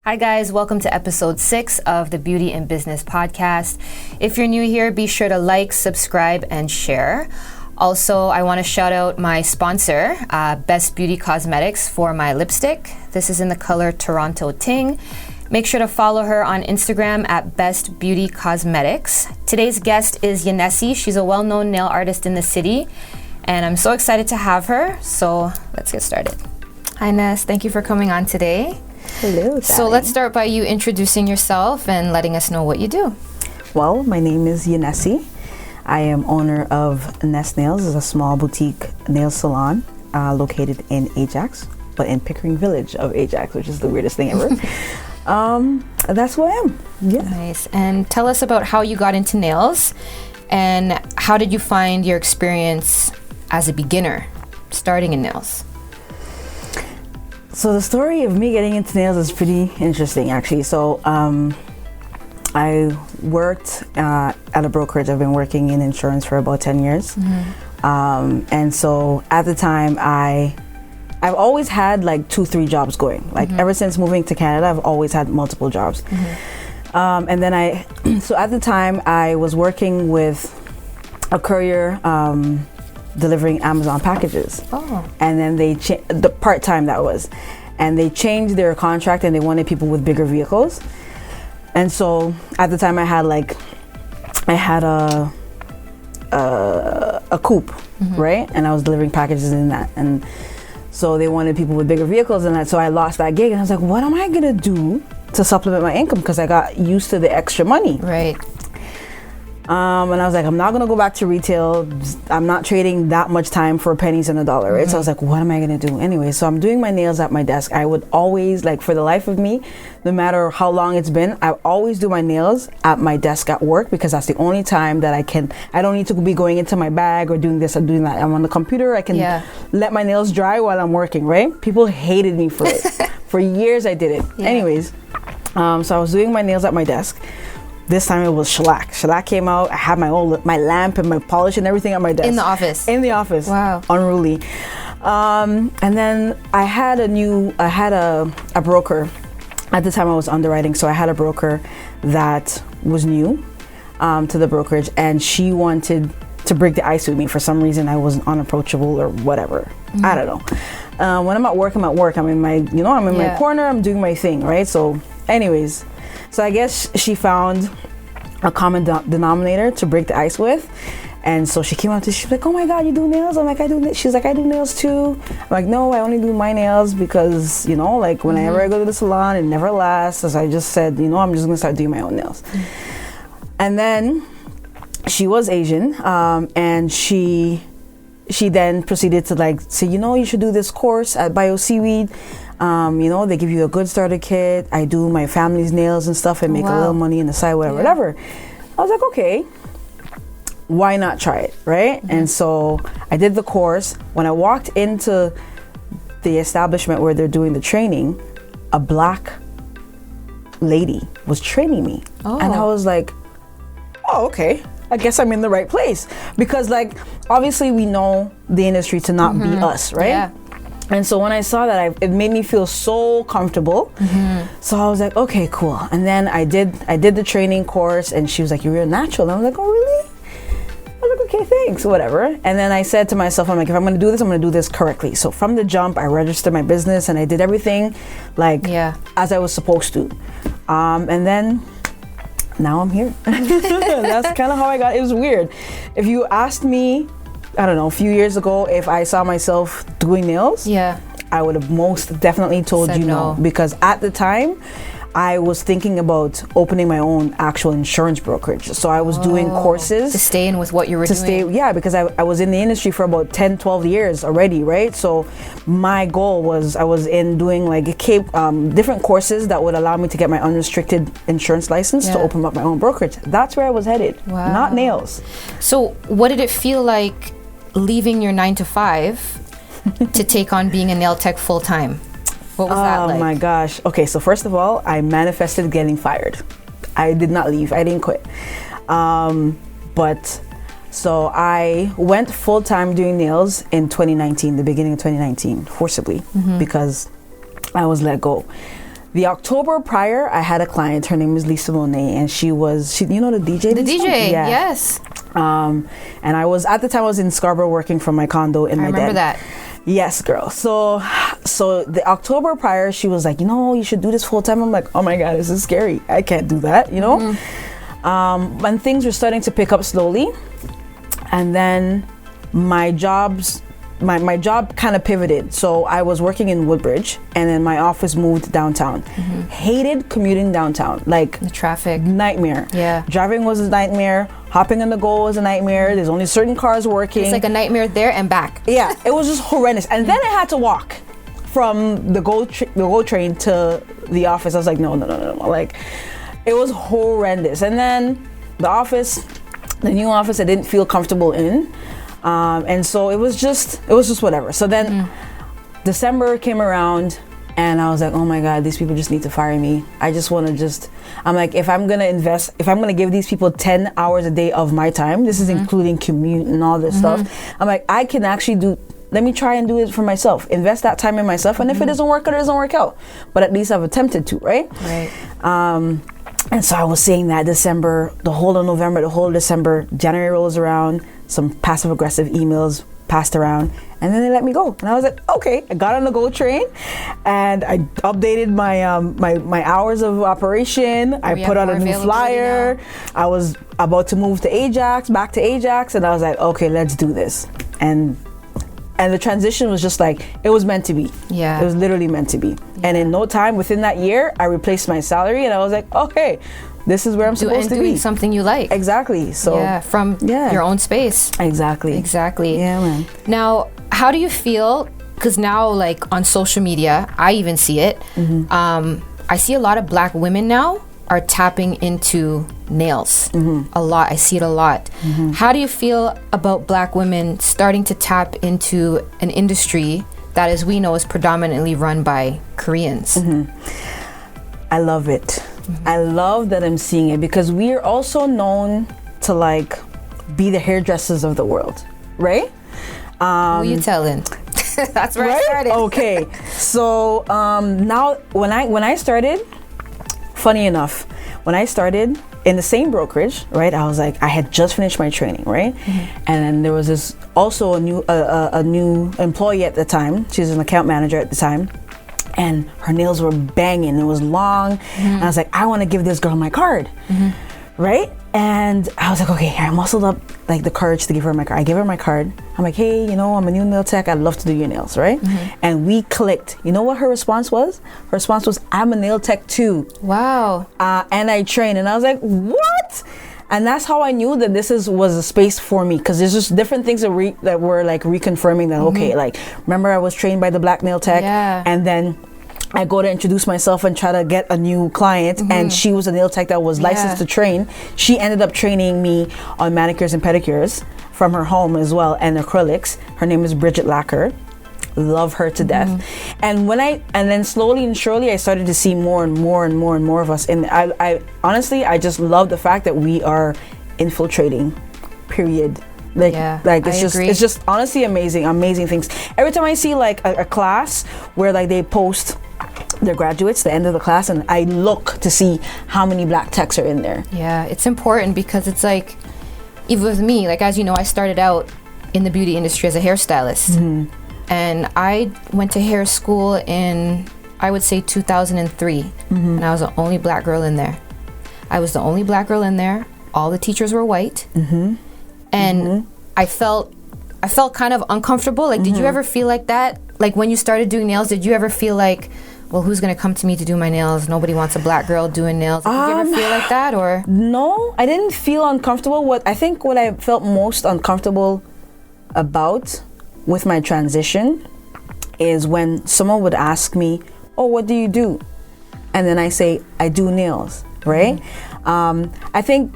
Hi guys, welcome to episode 6 of the Beauty and Business podcast. If you're new here, be sure to like, subscribe, and share. Also, I want to shout out my sponsor, Best Beauty Cosmetics, for my lipstick. This is in the color Toronto Ting. Make sure to follow her on Instagram at Best Beauty Cosmetics. Today's guest is Yanesi. She's a well-known nail artist in the city, and I'm so excited to have her. So let's get started. Hi Ness, thank you for coming on today. Hello. So let's start by you introducing yourself and letting us know what you do. Well, my name is Yanesi. I am owner of Nest Nails. It's a small boutique nail salon located in Ajax, but in Pickering Village of Ajax, which is the weirdest thing ever. That's who I am. Yeah. Nice. And tell us about how you got into nails and how did you find your experience as a beginner starting in nails? So the story of me getting into nails is pretty interesting, actually. So I worked at a brokerage. I've been working in insurance for about 10 years. Mm-hmm. And so at the time, I've always had like 2-3 jobs going. Like ever since moving to Canada, I've always had multiple jobs. Mm-hmm. And then so at the time, I was working with a courier delivering Amazon packages. Oh. And then they the part-time that was, and they changed their contract and they wanted people with bigger vehicles. And so at the time I had a coupe, right? And I was delivering packages in that. And so they wanted people with bigger vehicles and that. So I lost that gig and I was like, what am I gonna do to supplement my income? Because I got used to the extra money. Right. And I was like, I'm not gonna go back to retail. I'm not trading that much time for pennies and a dollar, right? So I was like, what am I gonna do? Anyway, so I'm doing my nails at my desk. I would always, like, for the life of me, no matter how long it's been, I always do my nails at my desk at work because that's the only time that I don't need to be going into my bag or doing this or doing that. I'm on the computer, I can let my nails dry while I'm working, right? People hated me for it. For years I did it. Yeah. Anyways, so I was doing my nails at my desk. This time it was shellac. Shellac came out. I had my lamp and my polish and everything at my desk. In the office? In the office. Wow. Unruly. And then I had a broker. At the time I was underwriting, so I had a broker that was new to the brokerage, and she wanted to break the ice with me. For some reason I wasn't unapproachable or whatever. Mm-hmm. I don't know. When I'm at work, I'm in my my corner, I'm doing my thing, right? So anyways, so I guess she found a common denominator to break the ice with. And so she came up to me, she's like, oh my God, you do nails? I'm like, I do. She's like, I do nails too. I'm like, no, I only do my nails because, like whenever I go to the salon, it never lasts. So I just said, I'm just gonna start doing my own nails. And then she was Asian, and she then proceeded to say, you should do this course at Bio Seaweed. They give you a good starter kit. I do my family's nails and stuff and make a little money on the side, whatever. I was like, okay, why not try it, right? Mm-hmm. And so I did the course. When I walked into the establishment where they're doing the training, a Black lady was training me. Oh. And I was like, oh, okay. I guess I'm in the right place. Because obviously we know the industry to not be us, right? Yeah. And so when I saw that, it made me feel so comfortable. Mm-hmm. So I was like, okay, cool. And then I did the training course, and she was like, you're real natural. And I was like, oh, really? I was like, okay, thanks, whatever. And then I said to myself, I'm like, if I'm gonna do this, I'm gonna do this correctly. So from the jump, I registered my business and I did everything as I was supposed to. And then now I'm here. That's kind of how I got. It was weird. If you asked me, I don't know, a few years ago, if I saw myself doing nails, I would have most definitely told you no. Because at the time, I was thinking about opening my own actual insurance brokerage. So I was doing courses. To stay in with what you were doing? Because I was in the industry for about 10, 12 years already, right? So my goal was, I was in doing different courses that would allow me to get my unrestricted insurance license to open up my own brokerage. That's where I was headed, not nails. So what did it feel like leaving your 9-to-5 to take on being a nail tech full time? What was that like? Oh my gosh. Okay, so first of all, I manifested getting fired. I did not leave. I didn't quit. So I went full time doing nails in 2019, the beginning of 2019, forcibly, because I was let go. The October prior, I had a client. Her name is Lisa Monet, and she you know the DJ. The DJ, yes. And I was at the time I was in Scarborough working from my condo in my den. I remember that. Yes, girl. So the October prior, she was like, you should do this full time. I'm like, oh my God, this is scary. I can't do that, When things were starting to pick up slowly, and then my job kind of pivoted. So I was working in Woodbridge, and then my office moved downtown. Hated commuting downtown, like the traffic nightmare. Yeah, driving was a nightmare. Hopping on the go was a nightmare. There's only certain cars working. It's like a nightmare there and back. Yeah, it was just horrendous. And then I had to walk from the GO train to the office. I was like, no. Like, it was horrendous. And then the new office, I didn't feel comfortable in. And so it was just whatever. So then December came around, and I was like, oh my God, these people just need to fire me. I just want to I'm like, if I'm going to give these people 10 hours a day of my time, this is including commute and all this stuff. I'm like, I can actually let me try and do it for myself. Invest that time in myself. And if it doesn't work out, it doesn't work out. But at least I've attempted to, right? Right. And so I was saying that December, the whole of November, the whole of December, January rolls around, some passive aggressive emails passed around, and then they let me go. And I was like, okay. I got on the GO train, and I updated my my hours of operation. I put out a new flyer. Now. I was about to move to back to Ajax, and I was like, okay, let's do this. And the transition was just like, it was meant to be. Yeah. It was literally meant to be. Yeah. And in no time, within that year, I replaced my salary, and I was like, okay, this is where I'm supposed to be. Doing something you like. Exactly. So from your own space. Exactly. Yeah, man. Now, how do you feel? Because now, like on social media, I even see it. I see a lot of Black women now are tapping into nails a lot. I see it a lot. How do you feel about Black women starting to tap into an industry that, as we know, is predominantly run by Koreans? I love it. I love that I'm seeing it, because we are also known to like be the hairdressers of the world, right? Who you telling? That's where I started. Okay, so now when I started, funny enough, when I started in the same brokerage, right? I was like, I had just finished my training, right? And then there was this also a new employee at the time. She was an account manager at the time. And her nails were banging. It was long. And I was like, I want to give this girl my card. Right? And I was like, okay, I muscled up like the courage to give her my card. I gave her my card. I'm like, hey, I'm a new nail tech. I'd love to do your nails, right? And we clicked. You know what her response was? Her response was, I'm a nail tech too. Wow. And I train. And I was like, what? And that's how I knew that this was a space for me, because there's just different things that were like reconfirming that, okay, like, remember I was trained by the Black nail tech, and then I go to introduce myself and try to get a new client, and she was a nail tech that was licensed to train. She ended up training me on manicures and pedicures from her home as well, and acrylics. Her name is Bridget Lacker. Love her to death. And then slowly and surely I started to see more and more and more and more of us. And I honestly, I just love the fact that we are infiltrating, period. It's just honestly amazing things. Every time I see like a class where like they post their graduates, the end of the class, and I look to see how many Black techs are in there. Yeah, it's important, because it's like, even with me, like, as you know, I started out in the beauty industry as a hairstylist. And I went to hair school in, I would say, 2003. And I was the only Black girl in there. I was the only Black girl in there. All the teachers were white. And I felt kind of uncomfortable. Like, did you ever feel like that? Like, when you started doing nails, did you ever feel like, well, who's going to come to me to do my nails? Nobody wants a Black girl doing nails. Like, did you ever feel like that? Or no, I didn't feel uncomfortable. What I felt most uncomfortable about with my transition is when someone would ask me, oh, what do you do? And then I say, I do nails, right? I think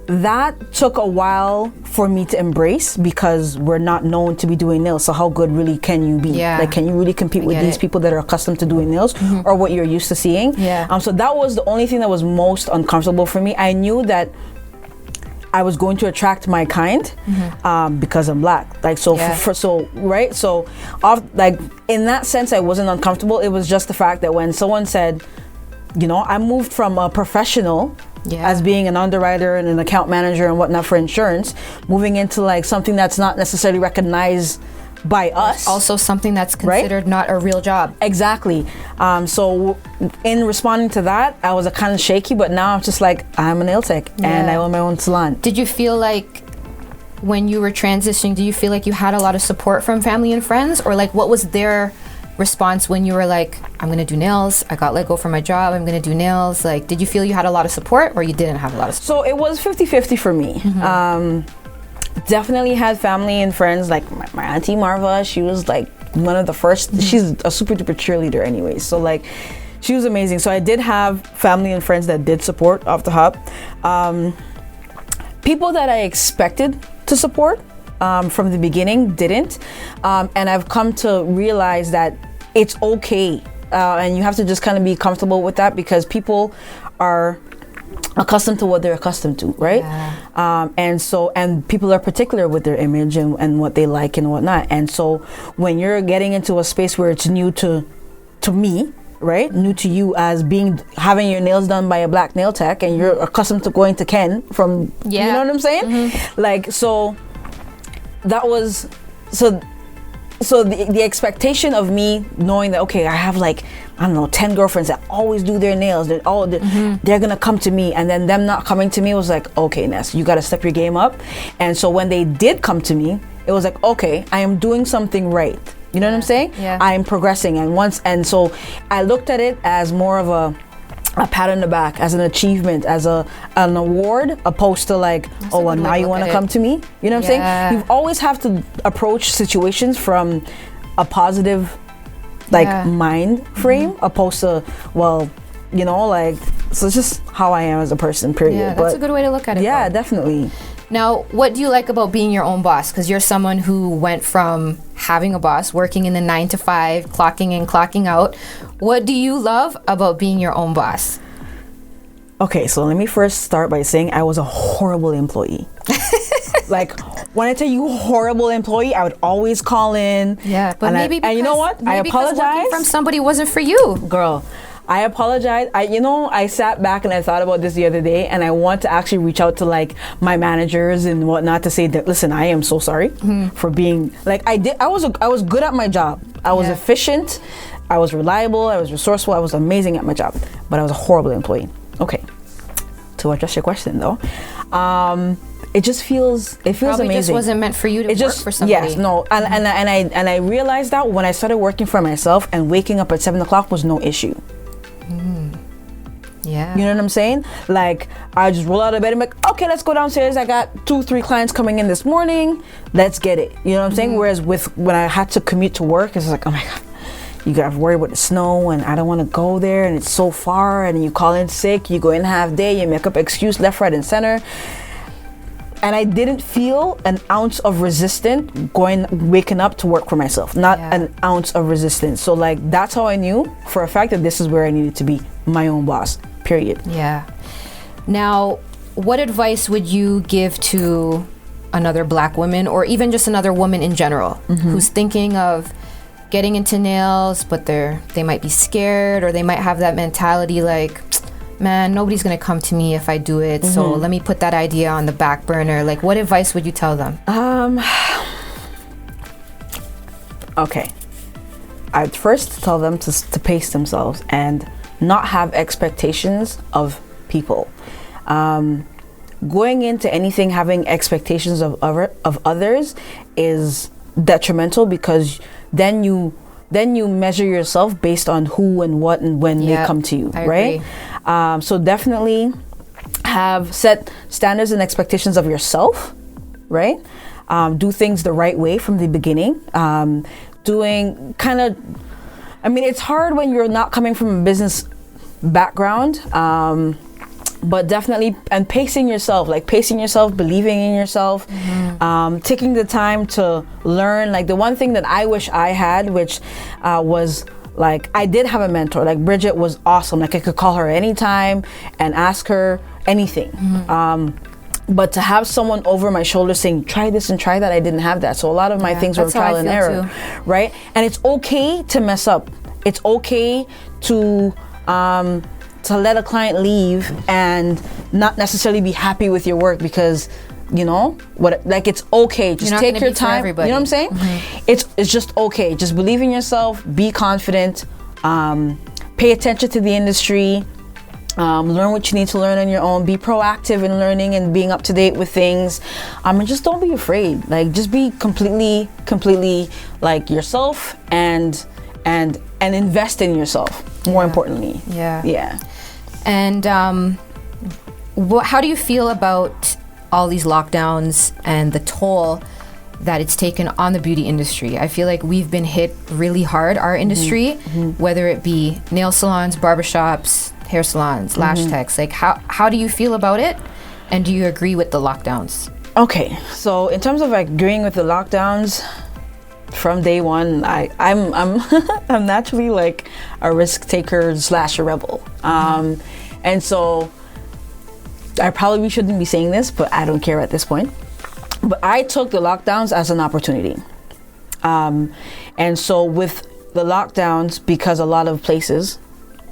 that took a while for me to embrace, because we're not known to be doing nails. So how good really can you be? Like, can you really compete with these people that are accustomed to doing nails, or what you're used to seeing? So that was the only thing that was most uncomfortable for me. I knew that I was going to attract my kind because I'm black. Like, so right? So like in that sense, I wasn't uncomfortable. It was just the fact that when someone said, you know, I moved from a professional as being an underwriter and an account manager and whatnot for insurance, moving into like something that's not necessarily recognized by us. Also something that's considered not a real job. Exactly. So in responding to that, I was kind of shaky, but now I'm just like, I'm a nail tech and I own my own salon. Did you feel like when you were transitioning, do you feel like you had a lot of support from family and friends, or like what was their response when you were like, I'm gonna do nails, I got let go from my job, I'm gonna do nails? Like, did you feel you had a lot of support, or you didn't have a lot of support? So it was 50-50 for me. Definitely had family and friends, like my auntie Marva. She was like one of the first. She's a super duper cheerleader anyway, so like she was amazing. So I did have family and friends that did support off the hop. People that I expected to support from the beginning didn't, and I've come to realize that it's okay, and you have to just kind of be comfortable with that, because people are accustomed to what they're accustomed to, right? And people are particular with their image and what they like and whatnot. And so when you're getting into a space where it's new to me, right? New to you as having your nails done by a black nail tech, and you're accustomed to going to Ken from, you know what I'm saying? Like, so that was, so the expectation of me knowing that, okay, I have like, I don't know, 10 girlfriends that always do their nails, they're gonna come to me, and then them not coming to me was like, okay, Ness, you gotta step your game up. And so when they did come to me, it was like, okay, I am doing something right. You know what I'm saying? I am progressing. And so I looked at it as more of a pat on the back, as an achievement, as an award, opposed to like, oh, well, now you want to come to me. You know what I'm saying? You always have to approach situations from a positive, like mind frame, opposed to, well, you know, like, so it's just how I am as a person, period. Yeah, that's a good way to look at it. Yeah, definitely. Now, what do you like about being your own boss? Because you're someone who went from having a boss, working in the 9 to 5, clocking in, clocking out. What do you love about being your own boss? Okay, so let me first start by saying I was a horrible employee. Like, when I tell you horrible employee, I would always call in. Yeah, but maybe because, and you know what? I apologize. Working from somebody wasn't for you. Girl, I apologize. I sat back and I thought about this the other day, and I want to actually reach out to like my managers and whatnot to say that, listen, I am so sorry for being like I was good at my job. I was efficient. I was reliable. I was resourceful. I was amazing at my job, but I was a horrible employee. Okay, to address your question though, it just feels Probably amazing. Just wasn't meant for you to work for somebody. Yes, no, and I realized that when I started working for myself, and waking up at 7 o'clock was no issue. Yeah. You know what I'm saying? Like, I just roll out of bed and be like, okay, let's go downstairs. I got 2-3 clients coming in this morning. Let's get it. You know what I'm saying? Whereas when I had to commute to work, it's like, oh my God, you got to worry about the snow, and I don't want to go there, and it's so far, and you call in sick, you go in half day, you make up excuse left, right, and center. And I didn't feel an ounce of resistance waking up to work for myself. Not an ounce of resistance. So like, that's how I knew for a fact that this is where I needed to be, my own boss, period. Yeah. Now, what advice would you give to another black woman, or even just another woman in general, who's thinking of getting into nails, but they might be scared, or they might have that mentality like, man, nobody's gonna come to me if I do it, so let me put that idea on the back burner. Like, what advice would you tell them? Okay, I'd first tell them to pace themselves and not have expectations of people. Going into anything having expectations of others is detrimental, because then you measure yourself based on who and what and when they come to you, right? So definitely set standards and expectations of yourself, right? Do things the right way from the beginning. It's hard when you're not coming from a business background, but definitely, and pacing yourself, believing in yourself, taking the time to learn. Like, the one thing that I wish I had, which was like, I did have a mentor. Like, Bridget was awesome. Like, I could call her anytime and ask her anything. But to have someone over my shoulder saying, try this and try that, I didn't have that. So a lot of my things were trial and error, right? And it's okay to mess up. It's okay to let a client leave and not necessarily be happy with your work because, you know, it's okay. Just take your time. You know what I'm saying? Mm-hmm. It's just okay. Just believe in yourself, be confident, pay attention to the industry, learn what you need to learn on your own, be proactive in learning and being up to date with things. And just don't be afraid. Like, just be completely like yourself and invest in yourself, more importantly. Yeah. And how do you feel about all these lockdowns and the toll that it's taken on the beauty industry? I feel like we've been hit really hard, our industry, whether it be nail salons, barbershops, hair salons, lash techs. Like, how do you feel about it? And do you agree with the lockdowns? Okay, so in terms of agreeing with the lockdowns, from day one, I'm I'm naturally like a risk taker / a rebel, and so I probably shouldn't be saying this, but I don't care at this point. But I took the lockdowns as an opportunity, and so with the lockdowns, because a lot of places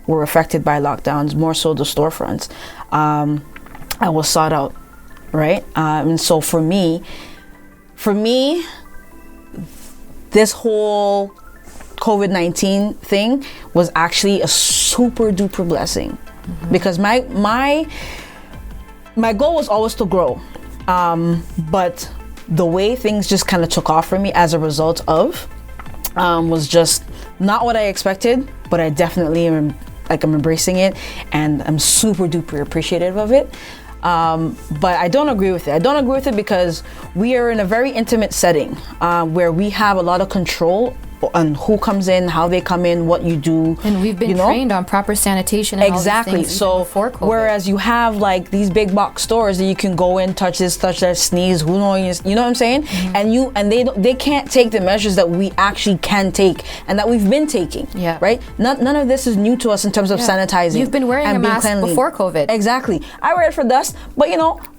were affected by lockdowns, more so the storefronts, I was sought out, right? And so for me, this whole COVID-19 thing was actually a super duper blessing, because my goal was always to grow, but the way things just kind of took off for me as a result of was just not what I expected, but I definitely am embracing it, and I'm super duper appreciative of it. But I don't agree with it. I don't agree with it because we are in a very intimate setting where we have a lot of control on who comes in, how they come in, what you do. And we've been trained on proper sanitation and exactly. all these things So before COVID. Whereas you have like these big box stores that you can go in, touch this, touch that, sneeze, who knows, you know what I'm saying? And they can't take the measures that we actually can take and that we've been taking. Yeah. Right? None of this is new to us in terms of sanitizing. You've been wearing a mask before COVID. Exactly. I wear it for dust, but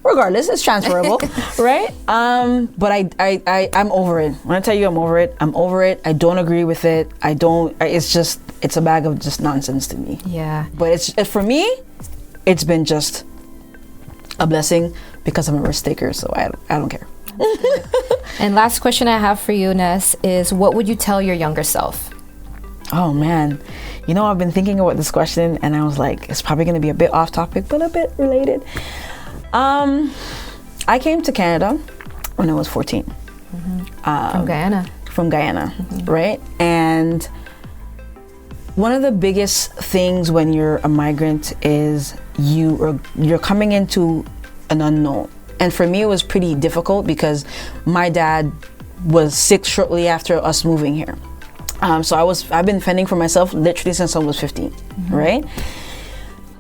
regardless, it's transferable, right? But I'm over it. When I tell you I'm over it, I'm over it. I don't agree with it. It's a bag of just nonsense to me. Yeah. But for me, it's been just a blessing because I'm a risk taker, so I don't care. And last question I have for you, Ness, is what would you tell your younger self? Oh man, I've been thinking about this question and I was like, it's probably going to be a bit off topic, but a bit related. I came to Canada when I was 14. From Guyana. From Guyana, right? And one of the biggest things when you're a migrant is you're coming into an unknown. And for me, it was pretty difficult because my dad was sick shortly after us moving here. So I've been fending for myself literally since I was 15, right?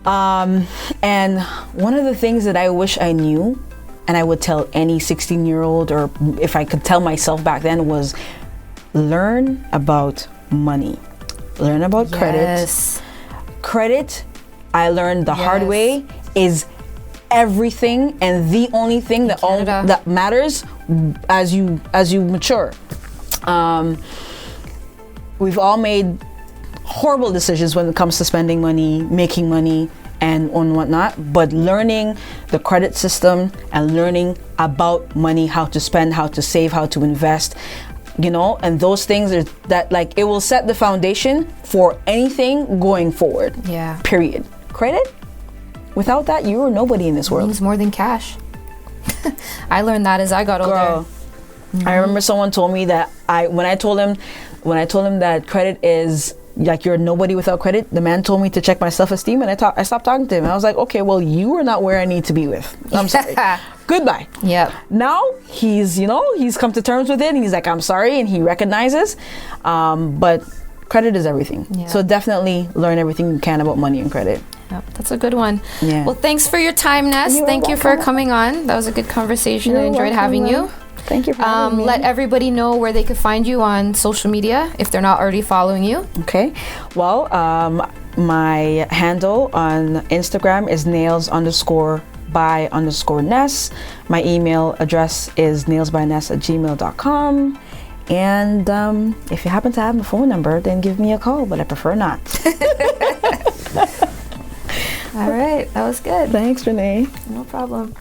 And one of the things that I wish I knew, and I would tell any 16-year-old, or if I could tell myself back then, was learn about money, learn about credit. Credit, I learned the hard way, is everything and the only thing that matters as you mature. We've all made horrible decisions when it comes to spending money, making money, and whatnot, but learning the credit system and learning about money, how to spend, how to save, how to invest, and those things are that, like, it will set the foundation for anything going forward. Yeah. Period. Credit, without that, you are nobody in this world. It means more than cash. I learned that as I got older. I remember someone told me that when I told him that credit is like you're nobody without credit, the man told me to check my self-esteem, and I stopped talking to him. I was like, okay, well, you are not where I need to be with. I'm sorry. Goodbye. Yep. Now he's come to terms with it, and he's like, I'm sorry, and he recognizes. But credit is everything. Yeah. So definitely learn everything you can about money and credit. Yep, that's a good one. Yeah. Well, thanks for your time, Ness. Thank you for coming on. That was a good conversation. I enjoyed having you. Thank you for having me. Let everybody know where they could find you on social media if they're not already following you. Okay. Well, my handle on Instagram is nails_ nailsby_Ness. My email address is nailsbyness@gmail.com. And if you happen to have a phone number, then give me a call, but I prefer not. All right, that was good. Thanks, Renee. No problem.